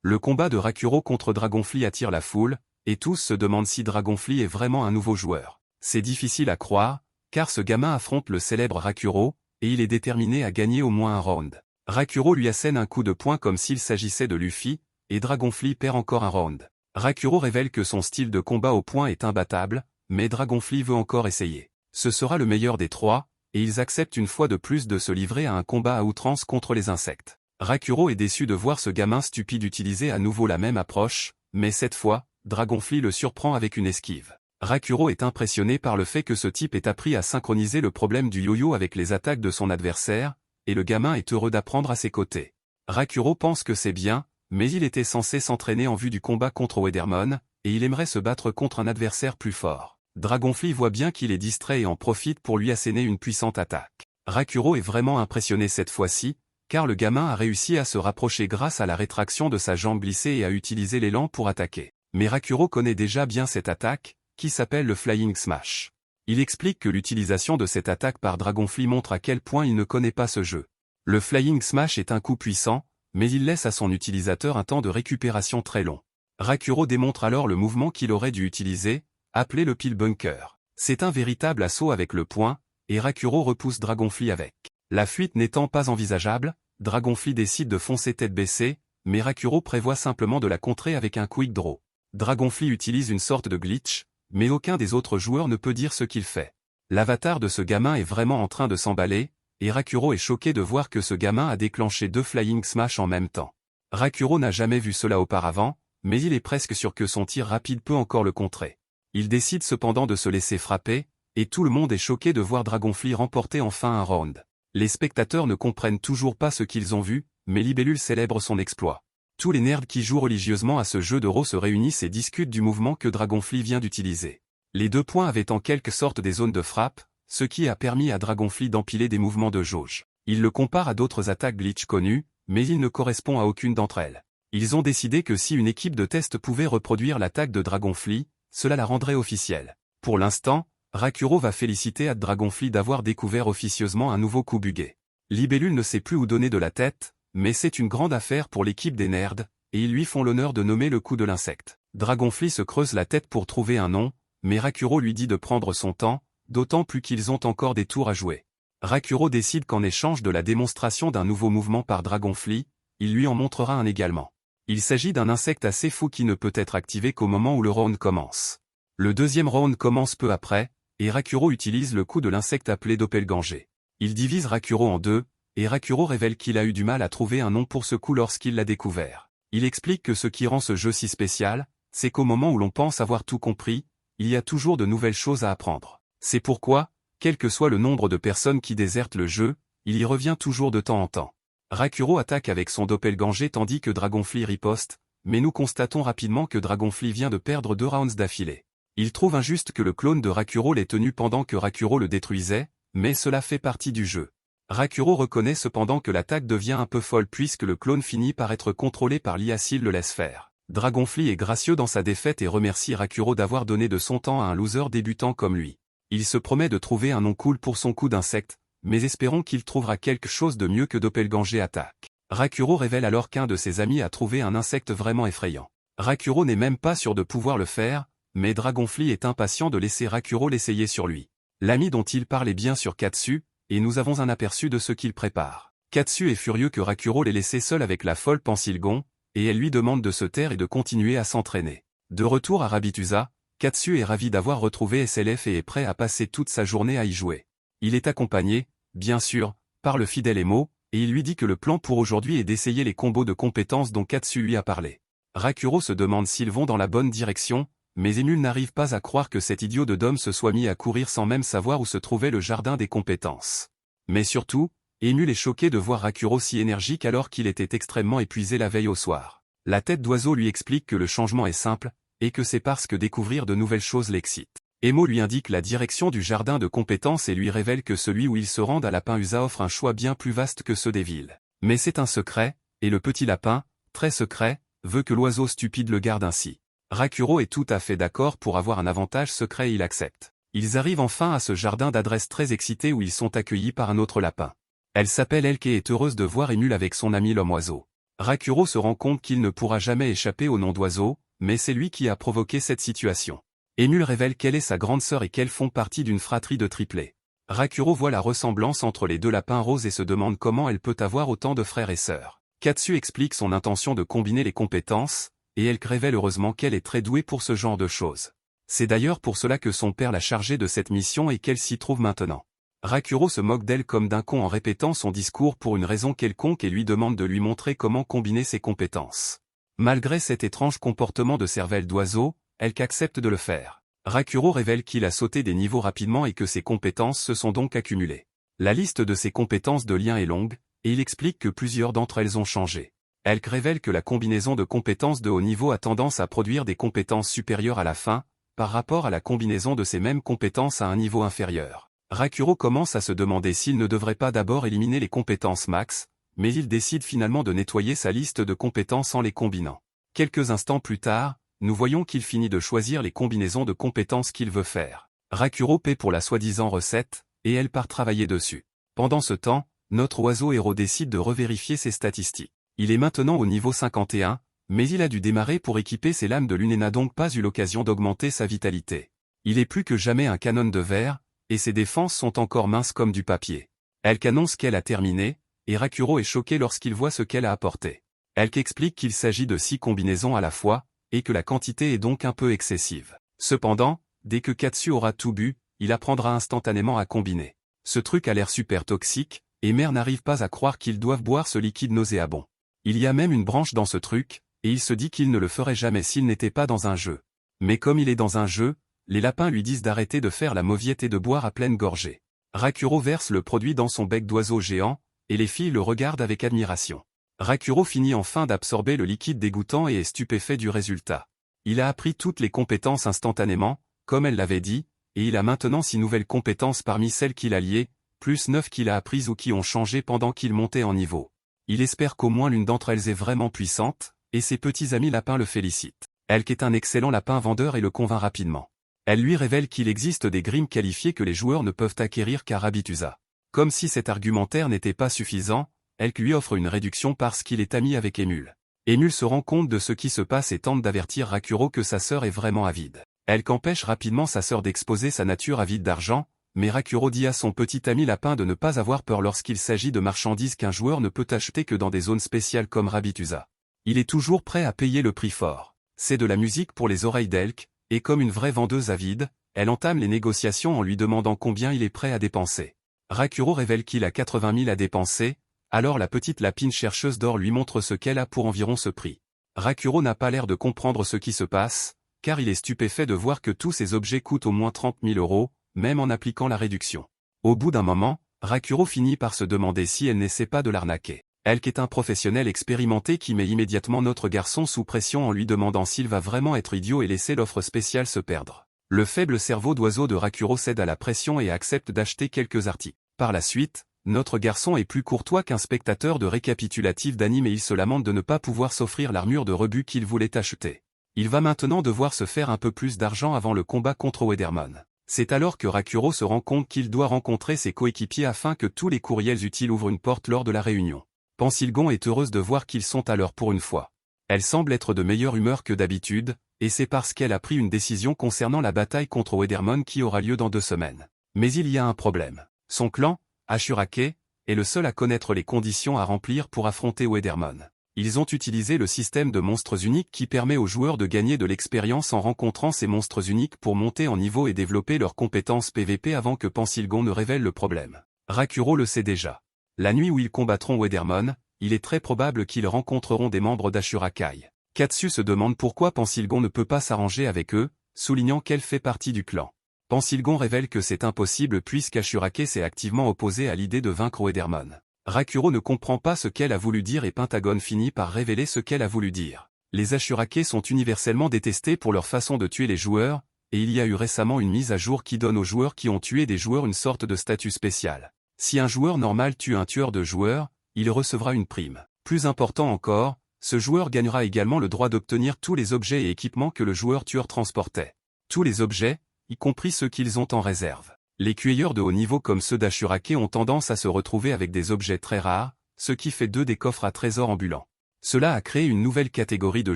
Le combat de Rakuro contre Dragonfly attire la foule, et tous se demandent si Dragonfly est vraiment un nouveau joueur. C'est difficile à croire, car ce gamin affronte le célèbre Rakuro, et il est déterminé à gagner au moins un round. Rakuro lui assène un coup de poing comme s'il s'agissait de Luffy, et Dragonfly perd encore un round. Rakuro révèle que son style de combat au poing est imbattable, mais Dragonfly veut encore essayer. Ce sera le meilleur des trois, et ils acceptent une fois de plus de se livrer à un combat à outrance contre les insectes. Rakuro est déçu de voir ce gamin stupide utiliser à nouveau la même approche, mais cette fois, Dragonfly le surprend avec une esquive. Rakuro est impressionné par le fait que ce type ait appris à synchroniser le problème du yo-yo avec les attaques de son adversaire, et le gamin est heureux d'apprendre à ses côtés. Rakuro pense que c'est bien, mais il était censé s'entraîner en vue du combat contre Wedermon, et il aimerait se battre contre un adversaire plus fort. Dragonfly voit bien qu'il est distrait et en profite pour lui asséner une puissante attaque. Rakuro est vraiment impressionné cette fois-ci, car le gamin a réussi à se rapprocher grâce à la rétraction de sa jambe glissée et à utiliser l'élan pour attaquer. Mais Rakuro connaît déjà bien cette attaque, qui s'appelle le Flying Smash. Il explique que l'utilisation de cette attaque par Dragonfly montre à quel point il ne connaît pas ce jeu. Le Flying Smash est un coup puissant, mais il laisse à son utilisateur un temps de récupération très long. Rakuro démontre alors le mouvement qu'il aurait dû utiliser, appelé le Peel Bunker. C'est un véritable assaut avec le poing, et Rakuro repousse Dragonfly avec. La fuite n'étant pas envisageable, Dragonfly décide de foncer tête baissée, mais Rakuro prévoit simplement de la contrer avec un Quick Draw. Dragonfly utilise une sorte de glitch, mais aucun des autres joueurs ne peut dire ce qu'il fait. L'avatar de ce gamin est vraiment en train de s'emballer, et Rakuro est choqué de voir que ce gamin a déclenché 2 Flying Smash en même temps. Rakuro n'a jamais vu cela auparavant, mais il est presque sûr que son tir rapide peut encore le contrer. Il décide cependant de se laisser frapper, et tout le monde est choqué de voir Dragonfly remporter enfin un round. Les spectateurs ne comprennent toujours pas ce qu'ils ont vu, mais Libellule célèbre son exploit. Tous les nerds qui jouent religieusement à ce jeu de rôle se réunissent et discutent du mouvement que Dragonfly vient d'utiliser. Les 2 points avaient en quelque sorte des zones de frappe, ce qui a permis à Dragonfly d'empiler des mouvements de jauge. Il le compare à d'autres attaques glitch connues, mais il ne correspond à aucune d'entre elles. Ils ont décidé que si une équipe de test pouvait reproduire l'attaque de Dragonfly, cela la rendrait officielle. Pour l'instant, Rakuro va féliciter Dragonfly d'avoir découvert officieusement un nouveau coup buggé. Libellule ne sait plus où donner de la tête, mais c'est une grande affaire pour l'équipe des nerds, et ils lui font l'honneur de nommer le coup de l'insecte. Dragonfly se creuse la tête pour trouver un nom, mais Rakuro lui dit de prendre son temps, d'autant plus qu'ils ont encore des tours à jouer. Rakuro décide qu'en échange de la démonstration d'un nouveau mouvement par Dragonfly, il lui en montrera un également. Il s'agit d'un insecte assez fou qui ne peut être activé qu'au moment où le round commence. Le deuxième round commence peu après, et Rakuro utilise le coup de l'insecte appelé Doppelganger. Il divise Rakuro en 2, et Rakuro révèle qu'il a eu du mal à trouver un nom pour ce coup lorsqu'il l'a découvert. Il explique que ce qui rend ce jeu si spécial, c'est qu'au moment où l'on pense avoir tout compris, il y a toujours de nouvelles choses à apprendre. C'est pourquoi, quel que soit le nombre de personnes qui désertent le jeu, il y revient toujours de temps en temps. Rakuro attaque avec son Doppelganger tandis que Dragonfly riposte, mais nous constatons rapidement que Dragonfly vient de perdre 2 rounds d'affilée. Il trouve injuste que le clone de Rakuro l'ait tenu pendant que Rakuro le détruisait, mais cela fait partie du jeu. Rakuro reconnaît cependant que l'attaque devient un peu folle puisque le clone finit par être contrôlé par l'IA s'il le laisse faire. Dragonfly est gracieux dans sa défaite et remercie Rakuro d'avoir donné de son temps à un loser débutant comme lui. Il se promet de trouver un nom cool pour son coup d'insecte, mais espérons qu'il trouvera quelque chose de mieux que Doppelganger attaque. Rakuro révèle alors qu'un de ses amis a trouvé un insecte vraiment effrayant. Rakuro n'est même pas sûr de pouvoir le faire, mais Dragonfly est impatient de laisser Rakuro l'essayer sur lui. L'ami dont il parle est bien sûr Katsu, et nous avons un aperçu de ce qu'il prépare. Katsu est furieux que Rakuro l'ait laissé seul avec la folle Pensilgon, et elle lui demande de se taire et de continuer à s'entraîner. De retour à Rabituza, Katsu est ravi d'avoir retrouvé SLF et est prêt à passer toute sa journée à y jouer. Il est accompagné, bien sûr, par le fidèle Emo, et il lui dit que le plan pour aujourd'hui est d'essayer les combos de compétences dont Katsu lui a parlé. Rakuro se demande s'ils vont dans la bonne direction, mais Emule n'arrive pas à croire que cet idiot de Dom se soit mis à courir sans même savoir où se trouvait le jardin des compétences. Mais surtout, Emule est choqué de voir Rakuro si énergique alors qu'il était extrêmement épuisé la veille au soir. La tête d'oiseau lui explique que le changement est simple, et que c'est parce que découvrir de nouvelles choses l'excite. Emo lui indique la direction du jardin de compétences et lui révèle que celui où ils se rendent à Lapin USA offre un choix bien plus vaste que ceux des villes. Mais c'est un secret, et le petit lapin, très secret, veut que l'oiseau stupide le garde ainsi. Rakuro est tout à fait d'accord pour avoir un avantage secret et il accepte. Ils arrivent enfin à ce jardin d'adresse très excité où ils sont accueillis par un autre lapin. Elle s'appelle Elke et est heureuse de voir Emule avec son ami l'homme-oiseau. Rakuro se rend compte qu'il ne pourra jamais échapper au nom d'oiseau, mais c'est lui qui a provoqué cette situation. Emule révèle qu'elle est sa grande sœur et qu'elles font partie d'une fratrie de triplés. Rakuro voit la ressemblance entre les deux lapins roses et se demande comment elle peut avoir autant de frères et sœurs. Katsu explique son intention de combiner les compétences, et elle révèle heureusement qu'elle est très douée pour ce genre de choses. C'est d'ailleurs pour cela que son père l'a chargée de cette mission et qu'elle s'y trouve maintenant. Rakuro se moque d'elle comme d'un con en répétant son discours pour une raison quelconque et lui demande de lui montrer comment combiner ses compétences. Malgré cet étrange comportement de cervelle d'oiseau, elle accepte de le faire. Rakuro révèle qu'il a sauté des niveaux rapidement et que ses compétences se sont donc accumulées. La liste de ses compétences de lien est longue, et il explique que plusieurs d'entre elles ont changé. Elle révèle que la combinaison de compétences de haut niveau a tendance à produire des compétences supérieures à la fin, par rapport à la combinaison de ces mêmes compétences à un niveau inférieur. Rakuro commence à se demander s'il ne devrait pas d'abord éliminer les compétences max, mais il décide finalement de nettoyer sa liste de compétences en les combinant. Quelques instants plus tard, nous voyons qu'il finit de choisir les combinaisons de compétences qu'il veut faire. Rakuro paie pour la soi-disant recette, et elle part travailler dessus. Pendant ce temps, notre oiseau héros décide de revérifier ses statistiques. Il est maintenant au niveau 51, mais il a dû démarrer pour équiper ses lames de lune et n'a donc pas eu l'occasion d'augmenter sa vitalité. Il est plus que jamais un canon de verre, et ses défenses sont encore minces comme du papier. Elle annonce qu'elle a terminé, et Rakuro est choqué lorsqu'il voit ce qu'elle a apporté. Elle explique qu'il s'agit de 6 combinaisons à la fois, et que la quantité est donc un peu excessive. Cependant, dès que Katsu aura tout bu, il apprendra instantanément à combiner. Ce truc a l'air super toxique, et Mère n'arrive pas à croire qu'ils doivent boire ce liquide nauséabond. Il y a même une branche dans ce truc, et il se dit qu'il ne le ferait jamais s'il n'était pas dans un jeu. Mais comme il est dans un jeu, les lapins lui disent d'arrêter de faire la mauviette et de boire à pleine gorgée. Rakuro verse le produit dans son bec d'oiseau géant, et les filles le regardent avec admiration. Rakuro finit enfin d'absorber le liquide dégoûtant et est stupéfait du résultat. Il a appris toutes les compétences instantanément, comme elle l'avait dit, et il a maintenant 6 nouvelles compétences parmi celles qu'il a liées, plus 9 qu'il a apprises ou qui ont changé pendant qu'il montait en niveau. Il espère qu'au moins l'une d'entre elles est vraiment puissante, et ses petits amis lapins le félicitent. Elle est un excellent lapin vendeur et le convainc rapidement. Elle lui révèle qu'il existe des grimes qualifiées que les joueurs ne peuvent acquérir qu'à Rabitusa. Comme si cet argumentaire n'était pas suffisant, elle lui offre une réduction parce qu'il est ami avec Emule. Emule se rend compte de ce qui se passe et tente d'avertir Rakuro que sa sœur est vraiment avide. Elle empêche rapidement sa sœur d'exposer sa nature avide d'argent, mais Rakuro dit à son petit ami lapin de ne pas avoir peur lorsqu'il s'agit de marchandises qu'un joueur ne peut acheter que dans des zones spéciales comme Rabitusa. Il est toujours prêt à payer le prix fort. C'est de la musique pour les oreilles d'Elk, et comme une vraie vendeuse avide, elle entame les négociations en lui demandant combien il est prêt à dépenser. Rakuro révèle qu'il a 80 000 à dépenser, alors la petite lapine chercheuse d'or lui montre ce qu'elle a pour environ ce prix. Rakuro n'a pas l'air de comprendre ce qui se passe, car il est stupéfait de voir que tous ces objets coûtent au moins 30 000 €, même en appliquant la réduction. Au bout d'un moment, Rakuro finit par se demander si elle n'essaie pas de l'arnaquer. Elle est un professionnel expérimenté qui met immédiatement notre garçon sous pression en lui demandant s'il va vraiment être idiot et laisser l'offre spéciale se perdre. Le faible cerveau d'oiseau de Rakuro cède à la pression et accepte d'acheter quelques articles. Par la suite, notre garçon est plus courtois qu'un spectateur de récapitulatif d'anime et il se lamente de ne pas pouvoir s'offrir l'armure de rebut qu'il voulait acheter. Il va maintenant devoir se faire un peu plus d'argent avant le combat contre Wedermon. C'est alors que Rakuro se rend compte qu'il doit rencontrer ses coéquipiers afin que tous les courriels utiles ouvrent une porte lors de la réunion. Pensilgon est heureuse de voir qu'ils sont à l'heure pour une fois. Elle semble être de meilleure humeur que d'habitude, et c'est parce qu'elle a pris une décision concernant la bataille contre Wedermon qui aura lieu dans 2 semaines. Mais il y a un problème. Son clan, Ashurake, est le seul à connaître les conditions à remplir pour affronter Wedermon. Ils ont utilisé le système de monstres uniques qui permet aux joueurs de gagner de l'expérience en rencontrant ces monstres uniques pour monter en niveau et développer leurs compétences PVP avant que Pensilgon ne révèle le problème. Rakuro le sait déjà. La nuit où ils combattront Wedermon, il est très probable qu'ils rencontreront des membres d'Ashurakai. Katsu se demande pourquoi Pensilgon ne peut pas s'arranger avec eux, soulignant qu'elle fait partie du clan. Pensilgon révèle que c'est impossible puisqu'Ashurake s'est activement opposé à l'idée de vaincre Wedermon. Rakuro ne comprend pas ce qu'elle a voulu dire et Pentagone finit par révéler ce qu'elle a voulu dire. Les Ashurake sont universellement détestés pour leur façon de tuer les joueurs, et il y a eu récemment une mise à jour qui donne aux joueurs qui ont tué des joueurs une sorte de statut spécial. Si un joueur normal tue un tueur de joueurs, il recevra une prime. Plus important encore, ce joueur gagnera également le droit d'obtenir tous les objets et équipements que le joueur tueur transportait. Tous les objets, y compris ceux qu'ils ont en réserve. Les cueilleurs de haut niveau comme ceux d'Ashurake ont tendance à se retrouver avec des objets très rares, ce qui fait d'eux des coffres à trésors ambulants. Cela a créé une nouvelle catégorie de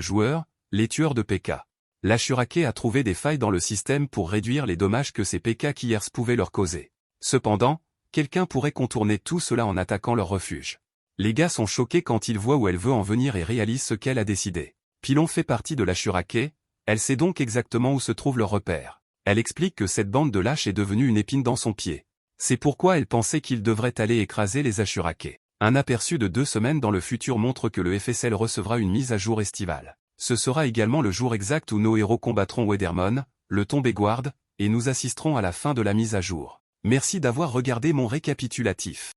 joueurs, les tueurs de PK. L'Ashurake a trouvé des failles dans le système pour réduire les dommages que ces PK Killers pouvaient leur causer. Cependant, quelqu'un pourrait contourner tout cela en attaquant leur refuge. Les gars sont choqués quand ils voient où elle veut en venir et réalisent ce qu'elle a décidé. Pilon fait partie de l'Ashurake, elle sait donc exactement où se trouve leur repère. Elle explique que cette bande de lâches est devenue une épine dans son pied. C'est pourquoi elle pensait qu'il devrait aller écraser les Ashurake. Un aperçu de 2 semaines dans le futur montre que le FSL recevra une mise à jour estivale. Ce sera également le jour exact où nos héros combattront Wethermon, le Tombéguard, et nous assisterons à la fin de la mise à jour. Merci d'avoir regardé mon récapitulatif.